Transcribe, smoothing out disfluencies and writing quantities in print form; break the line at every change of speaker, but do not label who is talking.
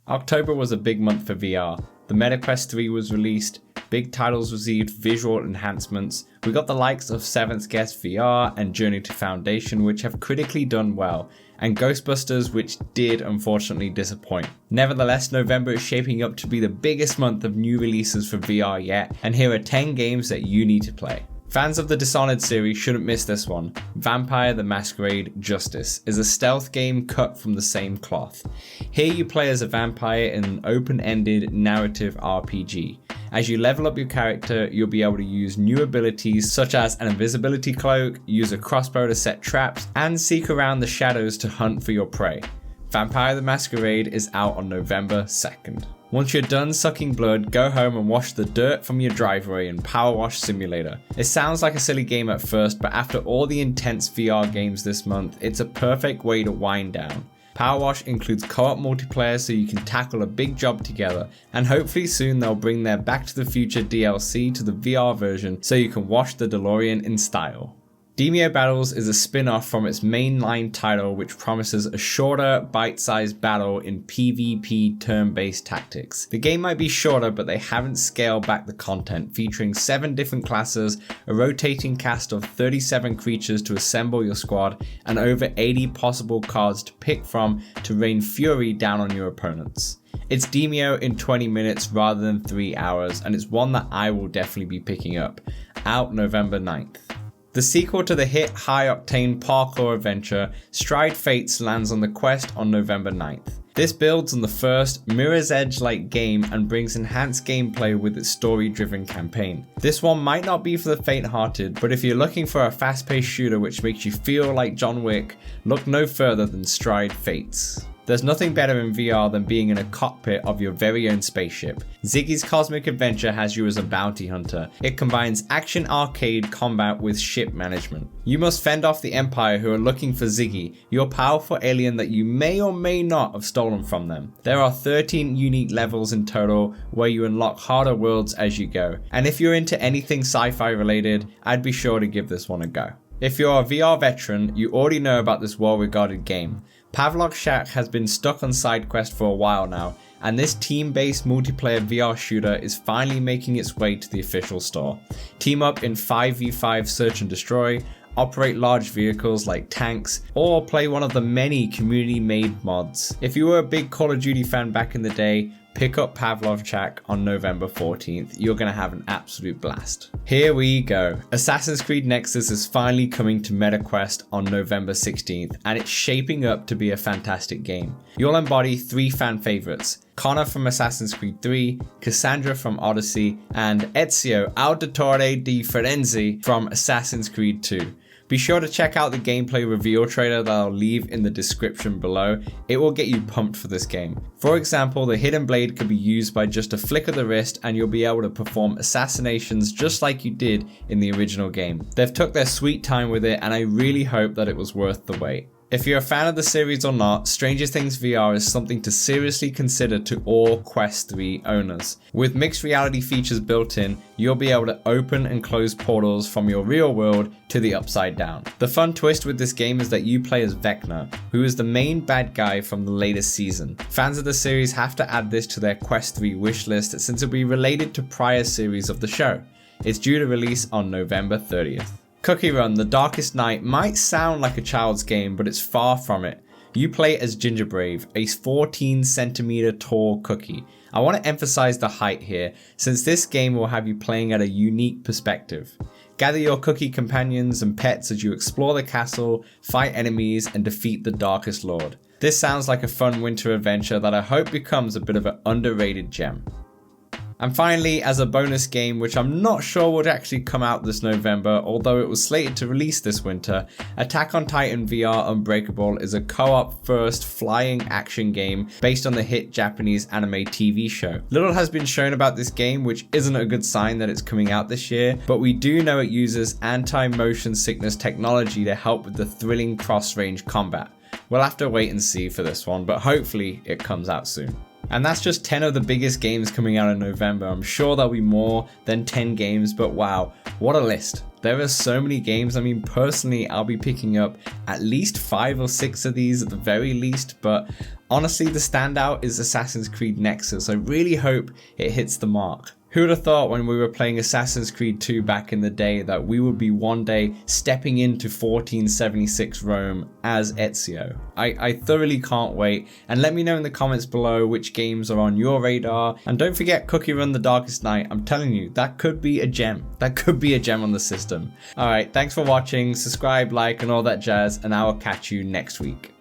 October was a big month for VR. The MetaQuest 3 was released, big titles received visual enhancements, we got the likes of 7th Guest VR and Journey to Foundation, which have critically done well, and Ghostbusters, which did unfortunately disappoint. Nevertheless, November is shaping up to be the biggest month of new releases for VR yet, and here are 10 games that you need to play. Fans of the Dishonored series shouldn't miss this one. Vampire the Masquerade Justice is a stealth game cut from the same cloth. Here you play as a vampire in an open-ended narrative RPG. As you level up your character, you'll be able to use new abilities such as an invisibility cloak, use a crossbow to set traps, and seek around the shadows to hunt for your prey. Vampire the Masquerade is out on November 2nd. Once you're done sucking blood, go home and wash the dirt from your driveway in Powerwash Simulator. It sounds like a silly game at first, but after all the intense VR games this month, it's a perfect way to wind down. Powerwash includes co-op multiplayer so you can tackle a big job together, and hopefully soon they'll bring their Back to the Future DLC to the VR version so you can wash the DeLorean in style. Demeo Battles is a spin-off from its mainline title, which promises a shorter, bite-sized battle in PvP turn-based tactics. The game might be shorter, but they haven't scaled back the content, featuring 7 different classes, a rotating cast of 37 creatures to assemble your squad, and over 80 possible cards to pick from to rain fury down on your opponents. It's Demeo in 20 minutes rather than 3 hours, and it's one that I will definitely be picking up, out November 9th. The sequel to the hit high-octane parkour adventure, Stride Fates lands on the Quest on November 9th. This builds on the first Mirror's Edge-like game and brings enhanced gameplay with its story-driven campaign. This one might not be for the faint-hearted, but if you're looking for a fast-paced shooter which makes you feel like John Wick, look no further than Stride Fates. There's nothing better in VR than being in a cockpit of your very own spaceship. Ziggy's Cosmic Adventure has you as a bounty hunter. It combines action arcade combat with ship management. You must fend off the Empire who are looking for Ziggy, your powerful alien that you may or may not have stolen from them. There are 13 unique levels in total where you unlock harder worlds as you go. And if you're into anything sci-fi related, I'd be sure to give this one a go. If you're a VR veteran, you already know about this well-regarded game. Pavlov Shack has been stuck on SideQuest for a while now, and this team-based multiplayer VR shooter is finally making its way to the official store. Team up in 5v5 search and destroy, operate large vehicles like tanks, or play one of the many community-made mods. If you were a big Call of Duty fan back in the day, pick up Pavlov Shack on November 14th. You're going to have an absolute blast. Here we go. Assassin's Creed Nexus is finally coming to MetaQuest on November 16th, and it's shaping up to be a fantastic game. You'll embody 3 fan favorites: Connor from Assassin's Creed 3, Cassandra from Odyssey, and Ezio Auditore di Firenze from Assassin's Creed 2. Be sure to check out the gameplay reveal trailer that I'll leave in the description below. It will get you pumped for this game. For example, the hidden blade could be used by just a flick of the wrist and you'll be able to perform assassinations just like you did in the original game. They've took their sweet time with it and I really hope that it was worth the wait. If you're a fan of the series or not, Stranger Things VR is something to seriously consider to all Quest 3 owners. With mixed reality features built in, you'll be able to open and close portals from your real world to the upside down. The fun twist with this game is that you play as Vecna, who is the main bad guy from the latest season. Fans of the series have to add this to their Quest 3 wishlist since it'll be related to prior series of the show. It's due to release on November 30th. Cookie Run: The Darkest Night might sound like a child's game, but it's far from it. You play as Gingerbrave, a 14 centimeter tall cookie. I want to emphasize the height here, since this game will have you playing at a unique perspective. Gather your cookie companions and pets as you explore the castle, fight enemies, and defeat the Darkest Lord. This sounds like a fun winter adventure that I hope becomes a bit of an underrated gem. And finally, as a bonus game, which I'm not sure would actually come out this November, although it was slated to release this winter, Attack on Titan VR Unbreakable is a co-op first flying action game based on the hit Japanese anime TV show. Little has been shown about this game, which isn't a good sign that it's coming out this year, but we do know it uses anti-motion sickness technology to help with the thrilling cross-range combat. We'll have to wait and see for this one, but hopefully it comes out soon. And that's just 10 of the biggest games coming out in November. I'm sure there'll be more than 10 games, but wow, what a list. There are so many games. I mean, personally, I'll be picking up at least 5 or 6 of these at the very least, but honestly, the standout is Assassin's Creed Nexus. I really hope it hits the mark. Who would have thought when we were playing Assassin's Creed 2 back in the day that we would be one day stepping into 1476 Rome as Ezio? I thoroughly can't wait, and let me know in the comments below which games are on your radar. And don't forget Cookie Run the Darkest Night. I'm telling you, that could be a gem. That could be a gem on the system. Alright, thanks for watching, subscribe, like, and all that jazz, and I will catch you next week.